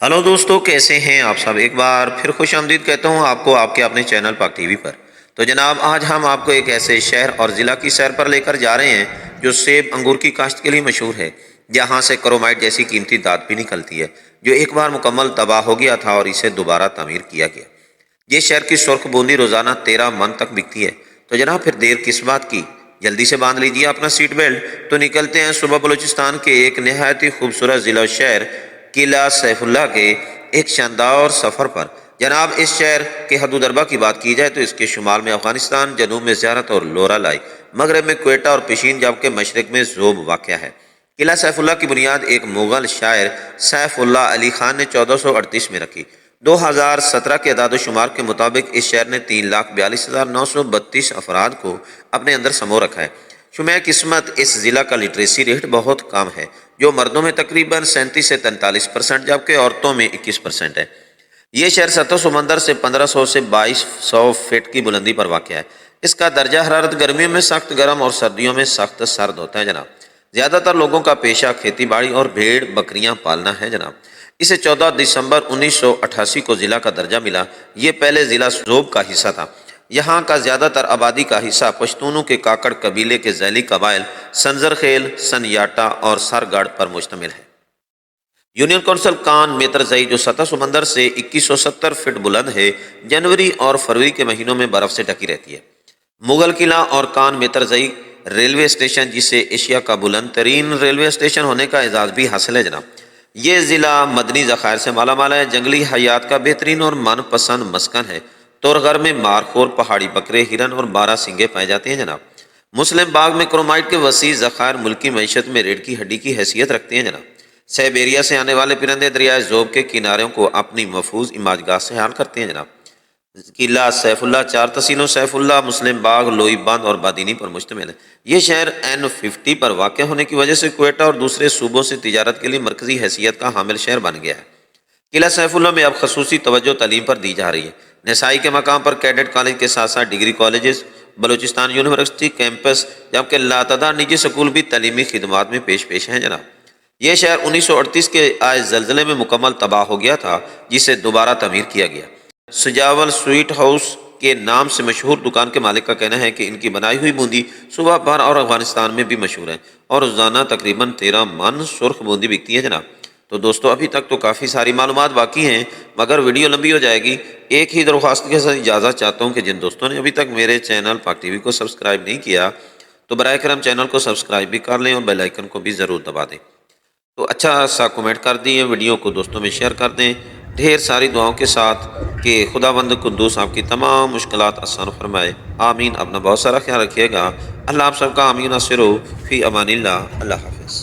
Hello दोस्तों, कैसे हैं आप सब। एक बार फिर खुश आमदीद कहता हूं आपको आपके अपने चैनल पाक टीवी पर। तो जनाब, आज हम आपको एक ऐसे शहर और ज़िला की सैर पर लेकर जा रहे हैं जो सेब अंगूर की काश्त के लिए मशहूर है, जहां से क्रोमाइट जैसी कीमती दात भी निकलती है, जो एक बार मुकम्मल तबाह हो गया था और इसे दोबारा तामीर किया गया। ये शहर की सुर्ख बूंदी रोज़ाना 13 मन तक बिकती है। तो जनाब, फिर देर किस बात की, जल्दी से बांध लीजिए अपना सीट बेल्ट। तो निकलते हैं सुबह बलूचिस्तान के एक नहायत ही खूबसूरत ज़िला शहर किला सैफुल्ला के एक शानदार सफ़र पर। जनाब, इस शहर के हदूदरबा की बात की जाए तो इसके शुमाल में अफगानिस्तान, जनूब में ज़ियारत और लोरालाई, मगरब में क्वेटा और पेशीन, जबकि मशरक़ में ज़ोब वाक़ है। किला सैफुल्ला की बुनियाद एक मुग़ल शायर सैफुल्ला अली ख़ान ने 1438 में रखी। 2017 के अदाद-ओ-शुमार के मुताबिक इस शहर ने 3,42,932 अफराद को अपने अंदर समो रखा है। शुमाए किस्मत, इस ज़िला का लिटरेसी रेट बहुत कम है, जो मर्दों में तकरीबन 37 से 43%, जबकि औरतों में 21% है। ये शहर सतह समंदर से 1500 से 2200 फीट की बुलंदी पर वाक़ है। इसका दर्जा हरारत गर्मियों में सख्त गर्म और सर्दियों में सख्त सर्द होता है जनाब। ज़्यादातर लोगों का पेशा खेती बाड़ी और भेड़ बकरियां पालना है जनाब। इसे 14 दिसंबर 1988 को ज़िला का दर्जा मिला। ये पहले ज़िला ज़ोब का हिस्सा था। यहाँ का ज़्यादातर आबादी का हिस्सा पश्तूनों के काकड़ कबीले के झैली कबाइल संजरखेल, सनयाटा और सरगढ़ पर मुश्तमिल है। यूनियन कौंसिल कान मेतरजई, जो सतह समंदर से 2170 फीट बुलंद है, जनवरी और फरवरी के महीनों में बर्फ से ढकी रहती है। मुगल किला और कान मेतरजई रेलवे स्टेशन, जिसे एशिया का बुलंद तरीन रेलवे स्टेशन होने का एजाज़ भी हासिल है जनाब। ये ज़िला मदनी ज़खायर से मालामाल है। जंगली हयात का बेहतरीन और मनपसंद मस्कन है। तोरगर में मारखोर पहाड़ी बकरे, हिरन और 12 सिंगे पाए जाते हैं जनाब। मुस्लिम बाग में क्रोमाइट के वसी ज़खायर मुल्की मईशत में रीढ़ की हड्डी की हैसियत रखते हैं जनाब। साइबेरिया से आने वाले परिंदे दरियाए ज़ोब के किनारों को अपनी महफूज इमाजगाह से हाल करते हैं जनाब। किला सैफुल्ला 4 तहसीलों सैफुल्ला, मुस्लिम बाग, लोई बंद और बादीनी पर मुश्तमिल है। ये शहर N50 पर वाक़ होने की वजह से क्वेटा और दूसरे सूबों से तिजारत के लिए मरकज़ी हैसियत का हामिल शहर बन गया है। किला सैफुल्ला में अब खसूसी तवज्जो तालीम पर दी जा रही है। नसाई के मकाम पर कैडेट कॉलेज के साथ साथ degree colleges, Balochistan university campus, जबकि लातदार निजी स्कूल भी तालीमी खिदमात में पेश हैं जनाब। यह शहर 1938 के आए जल्जले में मुकम्मल तबाह हो गया था, जिसे दोबारा तमीर किया गया। सजावल स्वीट हाउस के नाम से मशहूर दुकान के मालिक का कहना है कि इनकी बनाई हुई बूंदी सूबा भर और अफगानिस्तान में भी मशहूर है और रोज़ाना तकरीबन 13 मन सुर्ख बूंदी बिकती है जनाब। तो दोस्तों, अभी तक तो काफ़ी सारी मालूमात बाकी हैं, मगर वीडियो लंबी हो जाएगी। एक ही दरख्वास्त के साथ इजाज़त चाहता हूँ कि जिन दोस्तों ने अभी तक मेरे चैनल पाक टीवी को सब्सक्राइब नहीं किया, तो बराए करम चैनल को सब्सक्राइब भी कर लें और बेल आइकन को भी ज़रूर दबा दें। तो अच्छा सा कमेंट कर दिए, वीडियो को दोस्तों में शेयर कर दें, ढेर सारी दुआओं के साथ कि खुदावंद कुद्दूस आपकी तमाम मुश्किलात आसान फरमाए। आमीन। अपना बहुत सारा ख्याल रखिएगा। अल्लाह आप सबका आमीन। नासिर फ़ी अमानिल्लाह। अल्लाह हाफ़िज़।